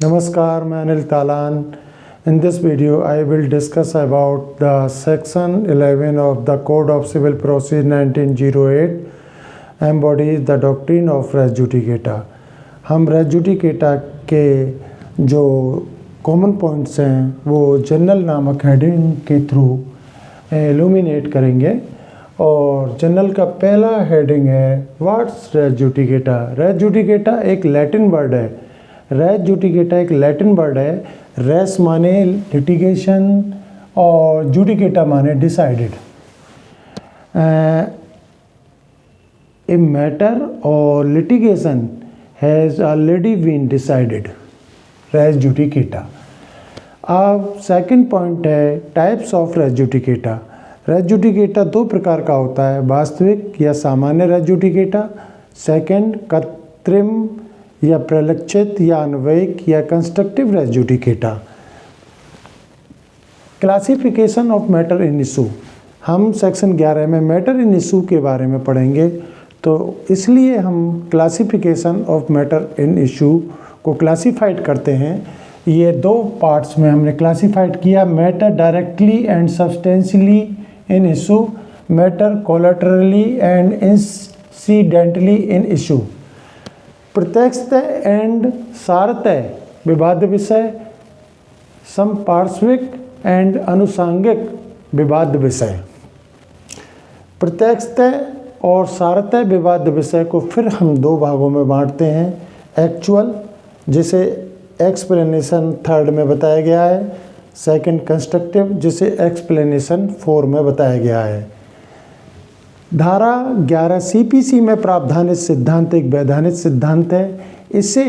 Namaskar, मैं Anil तालान. In this video, I will discuss about the section 11 of the Code of Civil Procedure 1908 embodies the doctrine of res judicata. हम res judicata के जो common points हैं वो general नामक heading के through aluminate करेंगे. और जनरल का पहला हेडिंग है what's res judicata. Res judicata एक लैटिन वर्ड है. रेस जुडिकेटा एक लैटिन वर्ड है. रेस माने लिटिगेशन और जुडिकेटा माने डिसाइडेड. ए मैटर और litigation has already been decided. Res judicata. अब सेकंड पॉइंट है types of res judicata. Res judicata दो प्रकार का होता है, वास्तविक या सामान्य रेस जुडिकेटा. सेकंड कृत्रिम या प्रलक्षित या अन्वयिक या constructive res judicata. Classification of matter in issue. हम सेक्शन 11 में मैटर इन इशू के बारे में पढ़ेंगे, तो इसलिए हम classification of matter in issue को क्लासिफाइड करते हैं. ये दो पार्ट्स में हमने क्लासिफाइड किया. Matter directly and substantially in issue, matter collaterally and incidentally in issue. प्रत्यक्षतः एंड सारतः विवाद विषय, संपार्श्विक एंड अनुसांगिक विवाद विषय. प्रत्यक्षतः और सारतः विवाद विषय को फिर हम दो भागों में बांटते हैं. एक्चुअल, जिसे एक्सप्लेनेशन 3 में बताया गया है. सेकंड कंस्ट्रक्टिव, जिसे एक्सप्लेनेशन 4 में बताया गया है. धारा 11 सीपीसी में प्रावधानित सिद्धांत एक वैधानिक सिद्धांत है. इसे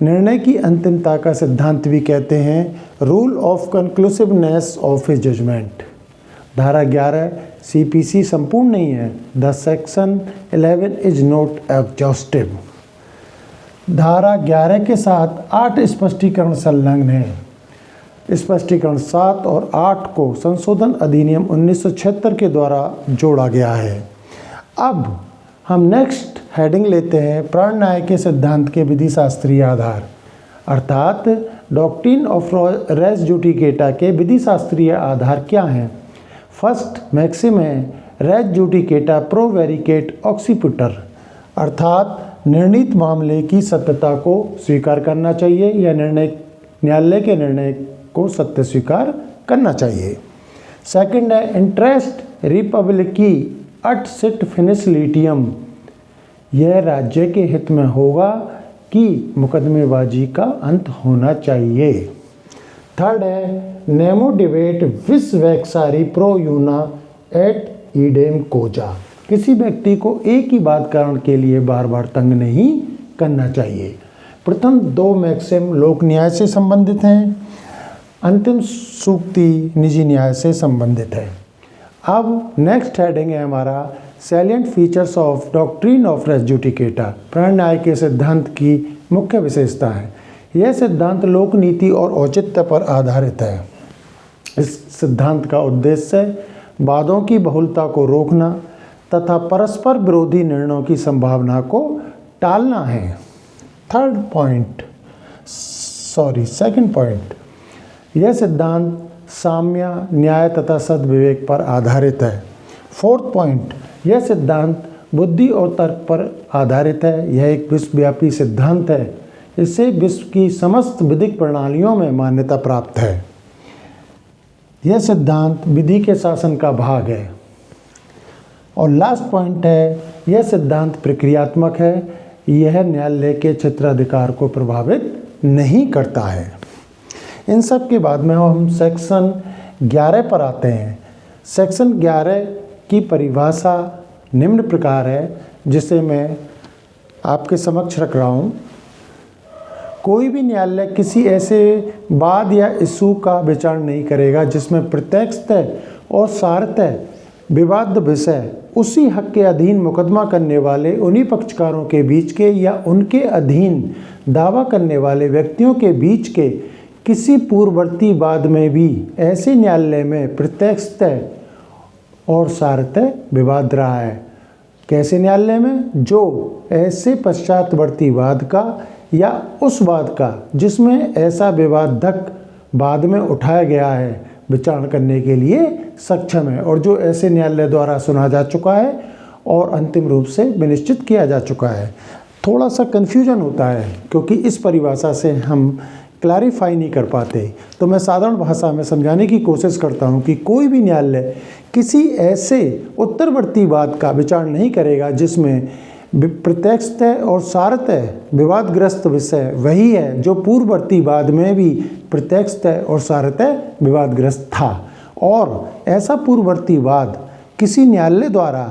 निर्णय की अंतिमता का सिद्धांत भी कहते हैं. Rule of conclusiveness of a judgment. धारा 11 सीपीसी संपूर्ण नहीं है. The section 11 is not exhaustive. धारा 11 के साथ 8 स्पष्टीकरण संलग्न है. स्पष्टीकरण 7 और 8 को संशोधन अधिनियम 1976 के द्वारा जोड़ा गया है. अब हम नेक्स्ट हेडिंग लेते हैं प्राण न्याय के सिद्धांत के विधि शास्त्रीय आधार, अर्थात डॉक्ट्रिन ऑफ रेस जुडिकेटा के विधि शास्त्रीय आधार क्या हैं. फर्स्ट मैक्सिम है रेस जुडिकेटा प्रो वेरिकेट ऑक्सीपुटर, अर्थात निर्णीत मामले की सत्यता को स्वीकार करना चाहिए या न्यायालय के निर्णय को सत्य स्वीकार करना चाहिए. सेकंड है इंटरेस्ट रिपब्लिकी अट सिट फिनिश लिटियम, यह राज्य के हित में होगा कि मुकदमेबाजी का अंत होना चाहिए. थर्ड है नेमो डिबेट विस वैक्सारी प्रो यूना एट ईडेम कोजा, किसी व्यक्ति को एक ही बात कारण के लिए बार बार तंग नहीं करना चाहिए. प्रथम दो मैक्सिम लोक न्याय से संबंधित हैं. अंतिम सूक्ति निजी न्याय से संबंधित है. अब नेक्स्ट हेडिंग है हमारा salient features of doctrine of res judicata. प्राण न्याय के सिद्धांत की मुख्य विशेषता है. यह सिद्धांत लोक नीति और औचित्य पर आधारित है. इस सिद्धांत का उद्देश्य वादों की बहुलता को रोकना तथा परस्पर विरोधी निर्णयों की संभावना को टालना है. सेकंड पॉइंट, यह सिद्धांत साम्य, न्याय तथा सद्विवेक पर आधारित है. फोर्थ पॉइंट, यह सिद्धांत बुद्धि और तर्क पर आधारित है. यह एक विश्वव्यापी सिद्धांत है. इससे विश्व की समस्त विधिक प्रणालियों में मान्यता प्राप्त है. यह सिद्धांत विधि के शासन का भाग है. और लास्ट पॉइंट है यह सिद्धांत प्रक्रियात्मक है. यह न्यायालय के क्षेत्राधिकार को प्रभावित नहीं करता है. इन सब के बाद में हम सेक्शन 11 पर आते हैं. सेक्शन 11 की परिभाषा निम्न प्रकार है, जिसे मैं आपके समक्ष रख रहा हूँ. कोई भी न्यायालय किसी ऐसे वाद या इशू का विचार नहीं करेगा जिसमें प्रत्यक्षतः और सारतः विवाद विषय उसी हक के अधीन मुकदमा करने वाले उन्हीं पक्षकारों के बीच के या उनके अधीन दावा करने वाले व्यक्तियों के बीच के किसी पूर्ववर्ती वाद में भी ऐसे न्यायालय में प्रत्यक्षतः और सारतः विवाद रहा है. कैसे न्यायालय में? जो ऐसे पश्चातवर्ती वाद का या उस वाद का जिसमें ऐसा विवादक बाद में उठाया गया है विचारण करने के लिए सक्षम है और जो ऐसे न्यायालय द्वारा सुना जा चुका है और अंतिम रूप से विनिश्चित किया जा चुका है। थोड़ा सा कन्फ्यूजन होता है क्योंकि इस परिभाषा से हम क्लैरिफाई नहीं कर पाते, तो मैं साधारण भाषा में समझाने की कोशिश करता हूं कि कोई भी न्यायालय किसी ऐसे उत्तरवर्ती वाद का विचारण नहीं करेगा जिसमें प्रत्यक्षतः और सारतः विवादग्रस्त विषय वही है जो पूर्ववर्ती वाद में भी प्रत्यक्षतः और सारतः विवादग्रस्त था और ऐसा पूर्ववर्ती वाद किसी न्यायालय द्वारा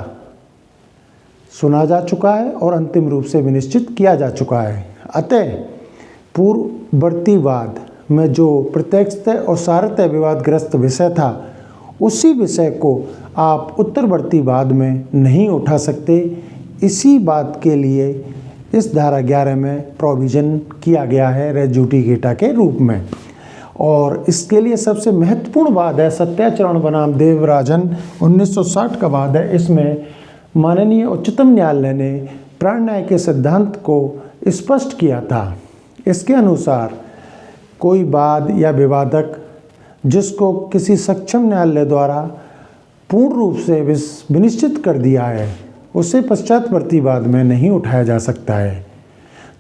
सुना जा चुका है और अंतिम रूप से विनिश्चित किया जा चुका है। अतः पूर्ववर्ती वाद में जो प्रत्यक्षतः और सारतः विवादग्रस्त विषय था उसी विषय को आप उत्तरवर्ती वाद में नहीं उठा सकते। इसी बात के लिए इस धारा 11 में प्रोविज़न किया गया है रेस जुडिकेटा के रूप में। और इसके लिए सबसे महत्वपूर्ण वाद है सत्याचरण बनाम देवराजन 1960 का वाद है। इसमें माननीय उच्चतम न्यायालय ने प्राण न्याय के सिद्धांत को स्पष्ट किया था। इसके अनुसार कोई वाद या विवादक जिसको किसी सक्षम न्यायालय द्वारा पूर्ण रूप से विनिश्चित कर दिया है उसे पश्चातवर्ती वाद में नहीं उठाया जा सकता है।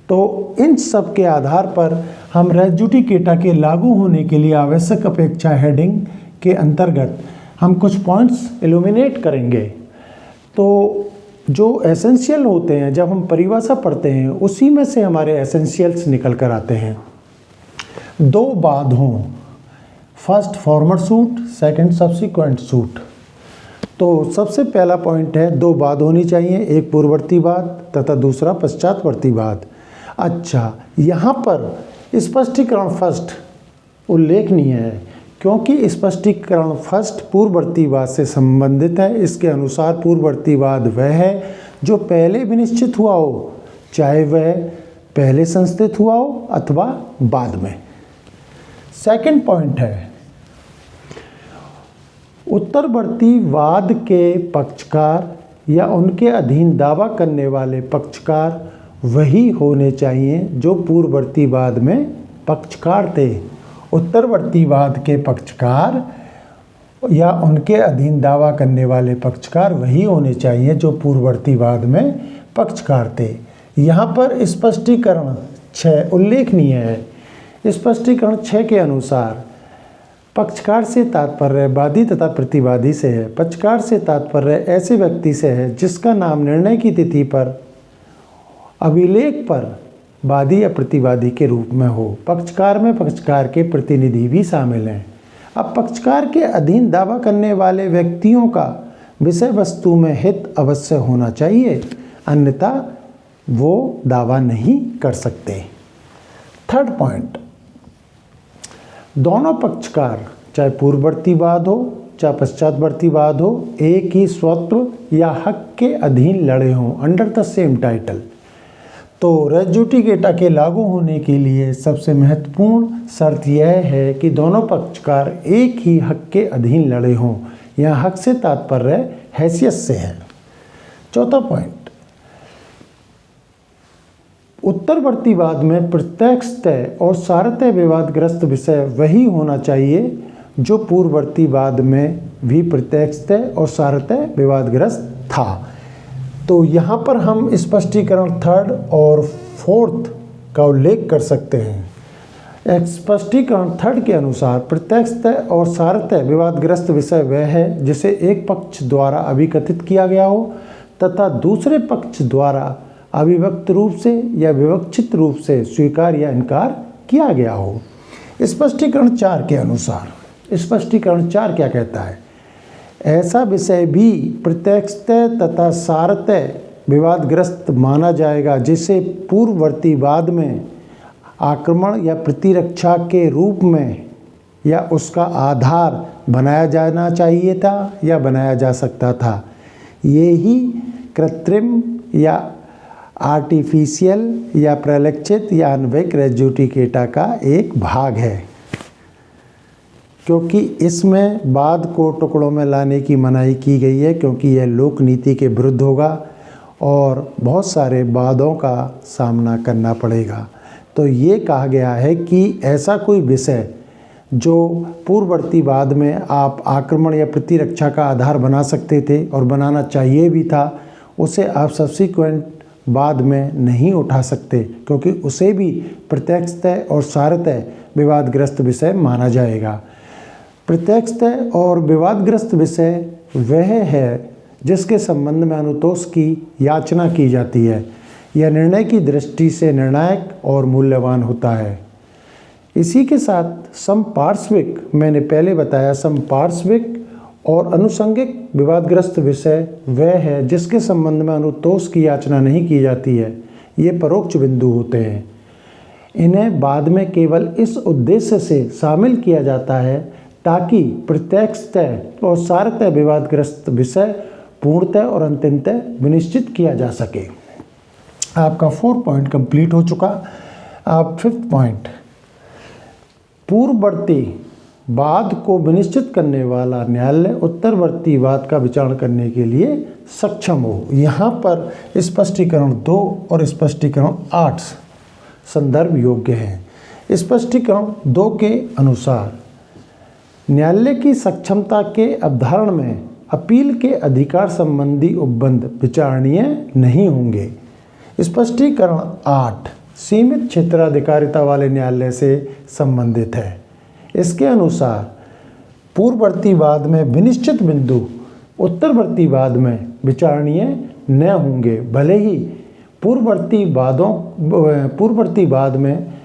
तो इन सब के आधार पर हम रेस जुडिकेटा के लागू होने के लिए आवश्यक अपेक्षा हेडिंग के अंतर्गत हम कुछ पॉइंट्स इल्यूमिनेट करेंगे। तो जो एसेंशियल होते हैं जब हम परिभाषा पढ़ते हैं उसी में से हमारे एसेंशियल्स निकल कर आते हैं। दो वाद हों, first farmer suit, second subsequent suit. तो सबसे पहला पॉइंट है दो वाद होनी चाहिए, एक पूर्ववर्ती वाद तथा दूसरा पश्चातवर्ती वाद। अच्छा, यहाँ पर स्पष्टीकरण फर्स्ट उल्लेखनीय है क्योंकि स्पष्टीकरण फर्स्ट पूर्ववर्ती वाद से संबंधित है। इसके अनुसार पूर्ववर्ती वाद वह है जो पहले विनिश्चित हुआ हो, चाहे वह पहले संस्थित हुआ हो अथवा बाद में। सेकंड पॉइंट है उत्तरवर्ती वाद के पक्षकार या उनके अधीन दावा करने वाले पक्षकार वही होने चाहिए जो पूर्ववर्ती वाद में पक्षकार थे। उत्तरवर्ती वाद के पक्षकार या उनके अधीन दावा करने वाले पक्षकार वही होने चाहिए जो पूर्ववर्ती वाद में पक्षकार थे। यहाँ पर स्पष्टीकरण 6 उल्लेखनीय है। स्पष्टीकरण 6 के अनुसार पक्षकार से तात्पर्य वादी तथा प्रतिवादी से है। पक्षकार से तात्पर्य ऐसे व्यक्ति से है जिसका नाम निर्णय की तिथि पर अभिलेख पर वादी या प्रतिवादी के रूप में हो। पक्षकार में पक्षकार के प्रतिनिधि भी शामिल हैं। अब पक्षकार के अधीन दावा करने वाले व्यक्तियों का विषय वस्तु में हित अवश्य होना चाहिए, अन्यथा वो दावा नहीं कर सकते। थर्ड पॉइंट, दोनों पक्षकार चाहे पूर्ववर्ती वाद हो चाहे पश्चातवर्ती वाद हो एक ही स्वत्व या हक के अधीन लड़े हों अंडर द सेम टाइटल। तो रेस जुडिकेटा के लागू होने के लिए सबसे महत्वपूर्ण शर्त यह है कि दोनों पक्षकार एक ही हक के अधीन लड़े हों। यह हक से तात्पर्य हैसियत से है। चौथा पॉइंट, उत्तरवर्ती वाद में प्रत्यक्षतः और सारतः विवादग्रस्त विषय वही होना चाहिए जो पूर्ववर्ती वाद में भी प्रत्यक्षतः और सारतः विवादग्रस्त था। तो यहाँ पर हम स्पष्टीकरण 3rd और 4th का उल्लेख कर सकते हैं। स्पष्टीकरण 3rd के अनुसार प्रत्यक्षतः और सारतः विवादग्रस्त विषय वह है जिसे एक पक्ष द्वारा अभिकथित किया गया हो तथा दूसरे पक्ष द्वारा अविभक्त रूप से या विवक्षित रूप से स्वीकार या इनकार किया गया हो। स्पष्टीकरण 4 के अनुसार स्पष्टीकरण 4 क्या कहता है? ऐसा विषय भी प्रत्यक्षतः तथा सारतः विवादग्रस्त माना जाएगा जिसे पूर्ववर्ती वाद में आक्रमण या प्रतिरक्षा के रूप में या उसका आधार बनाया जाना चाहिए था या बनाया जा सकता था। ये ही कृत्रिम या आर्टिफिशियल या प्रलक्षित या अन्वयिक रेस जुडिकेटा का एक भाग है, क्योंकि इसमें वाद को टुकड़ों में लाने की मनाही की गई है क्योंकि यह लोक नीति के विरुद्ध होगा और बहुत सारे वादों का सामना करना पड़ेगा। तो ये कहा गया है कि ऐसा कोई विषय जो पूर्ववर्ती वाद में आप आक्रमण या प्रतिरक्षा का आधार बना सकते थे और बनाना चाहिए भी था, उसे आप सब्सिक्वेंट बाद में नहीं उठा सकते, क्योंकि उसे भी प्रत्यक्षतः और सारतः विवादग्रस्त विषय माना जाएगा। प्रत्यक्षतः और विवादग्रस्त विषय वह है जिसके संबंध में अनुतोष की याचना की जाती है। यह निर्णय की दृष्टि से निर्णायक और मूल्यवान होता है। इसी के साथ समपार्श्विक, मैंने पहले बताया, समपार्श्विक और अनुषंगिक विवादग्रस्त विषय वह है जिसके संबंध में अनुतोष की याचना नहीं की जाती है। ये परोक्ष बिंदु होते हैं। इन्हें बाद में केवल इस उद्देश्य से शामिल किया जाता है ताकि प्रत्यक्षतः और सारतः विवादग्रस्त विषय पूर्णतः और अंतिमतः विनिश्चित किया जा सके। आपका 4 पॉइंट कंप्लीट हो चुका। अब 5th पॉइंट, पूर्ववर्ती वाद को विनिश्चित करने वाला न्यायालय उत्तरवर्ती वाद का विचारण करने के लिए सक्षम हो। यहाँ पर स्पष्टीकरण 2 और स्पष्टीकरण 8 संदर्भ योग्य हैं। स्पष्टीकरण 2 के अनुसार न्यायालय की सक्षमता के अवधारण में अपील के अधिकार संबंधी उपबंध विचारणीय नहीं होंगे। स्पष्टीकरण 8 सीमित क्षेत्राधिकारिता वाले न्यायालय से संबंधित है। इसके अनुसार पूर्ववर्ती वाद में विनिश्चित बिंदु उत्तरवर्ती वाद में विचारणीय न होंगे। भले ही पूर्ववर्ती वाद में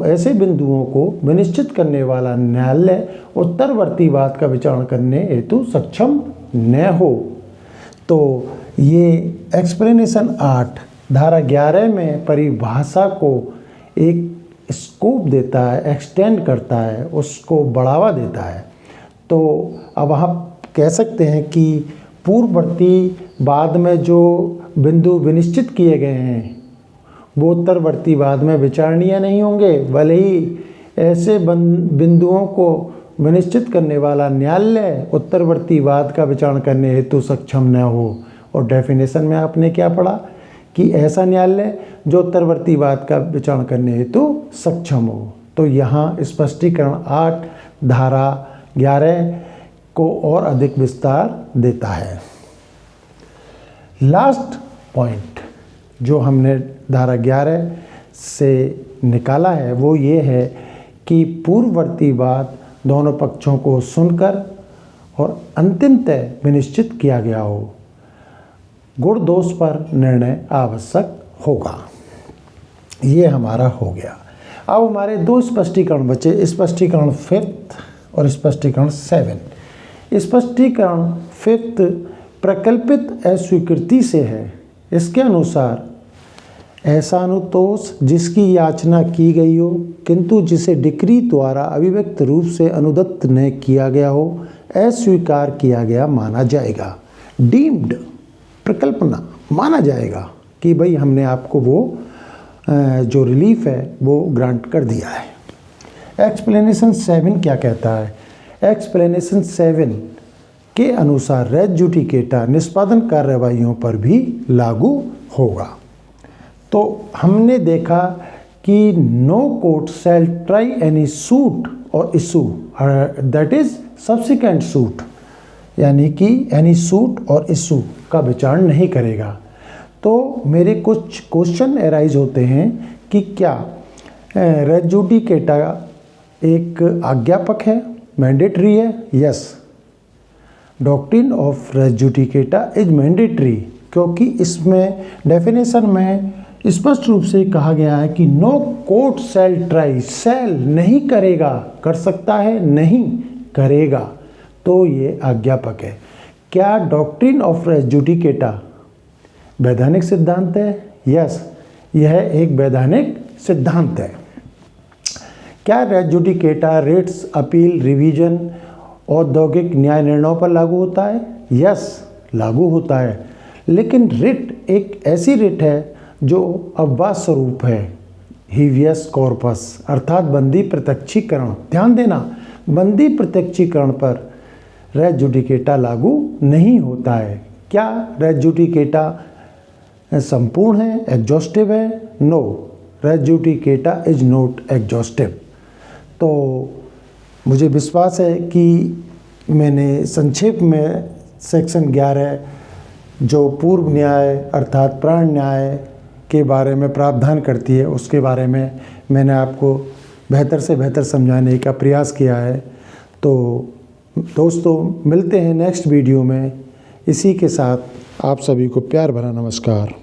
ऐसे बिंदुओं को विनिश्चित करने वाला न्यायालय उत्तरवर्ती वाद का विचारण करने हेतु सक्षम न हो। तो ये एक्सप्लेनेशन 8 धारा 11 में परिभाषा को एक स्कोप देता है, एक्सटेंड करता है, उसको बढ़ावा देता है। तो अब आप कह सकते हैं कि पूर्ववर्ती वाद में जो बिंदु विनिश्चित किए गए हैं वो उत्तरवर्ती वाद में विचारणीय नहीं होंगे। भले ही ऐसे बिंदुओं को विनिश्चित करने वाला न्यायालय उत्तरवर्ती वाद का विचारण करने हेतु सक्षम न हो। और डेफिनेशन में आपने क्या पढ़ा कि ऐसा न्यायालय जो उत्तरवर्ती वाद का विचारण करने हेतु सक्षम हो। तो यहाँ स्पष्टीकरण 8 धारा 11 को और अधिक विस्तार देता है। लास्ट पॉइंट जो हमने धारा 11 से निकाला है वो ये है कि पूर्ववर्ती वाद दोनों पक्षों को सुनकर और अंतिमतः विनिश्चित किया गया हो। गुण दोष पर निर्णय आवश्यक होगा। ये हमारा हो गया। अब हमारे 2 स्पष्टीकरण बचे, स्पष्टीकरण 5th और स्पष्टीकरण 7। स्पष्टीकरण 5th प्रकल्पित अस्वीकृति से है। इसके अनुसार ऐसा अनुतोष जिसकी याचना की गई हो किंतु जिसे डिक्री द्वारा अभिव्यक्त रूप से अनुदत्त न किया गया हो, अस्वीकार किया गया माना जाएगा। डीम्ड प्रकल्पना माना जाएगा कि भाई हमने आपको वो जो रिलीफ है वो ग्रांट कर दिया है। एक्सप्लेनेशन 7 क्या कहता है? एक्सप्लेनेशन 7 के अनुसार रेज जुडिकेटा निष्पादन कार्रवाइयों पर भी लागू होगा। तो हमने देखा कि no court shall try any suit और issue that is subsequent suit, यानी कि एनी सूट और इशू का विचारण नहीं करेगा। तो मेरे कुछ क्वेश्चन एराइज होते हैं कि क्या रेज जुडिकेटा एक आज्ञापक है, मैंडेटरी है? Yes, doctrine of res judicata is mandatory, क्योंकि इसमें डेफिनेशन में स्पष्ट रूप से कहा गया है कि नो कोर्ट शैल ट्राई, शैल नहीं करेगा, कर सकता है, नहीं करेगा, तो ये आज्ञापक है। क्या डॉक्ट्रिन ऑफ रेज जुडिकेटा वैधानिक सिद्धांत है? यस, यह एक वैधानिक सिद्धांत है। क्या res judicata writs, appeal, revision, औद्योगिक न्याय निर्णयों पर लागू होता है? यस, लागू होता है। लेकिन रिट एक ऐसी रिट है जो अपवाद स्वरूप है, हीवियस कॉर्पस, अर्थात बंदी प्रत्यक्षीकरण। ध्यान देना, बंदी प्रत्यक्षीकरण पर रेज जुडिकेटा लागू नहीं होता है। क्या रेज जुडिकेटा संपूर्ण है, एग्जॉस्टिव है? No, res judicata is not exhaustive. तो मुझे विश्वास है कि मैंने संक्षेप में सेक्शन 11 जो पूर्व न्याय अर्थात प्राण न्याय के बारे में प्रावधान करती है उसके बारे में मैंने आपको बेहतर से बेहतर समझाने का प्रयास किया है। तो दोस्तों मिलते हैं नेक्स्ट वीडियो में। इसी के साथ आप सभी को प्यार भरा नमस्कार।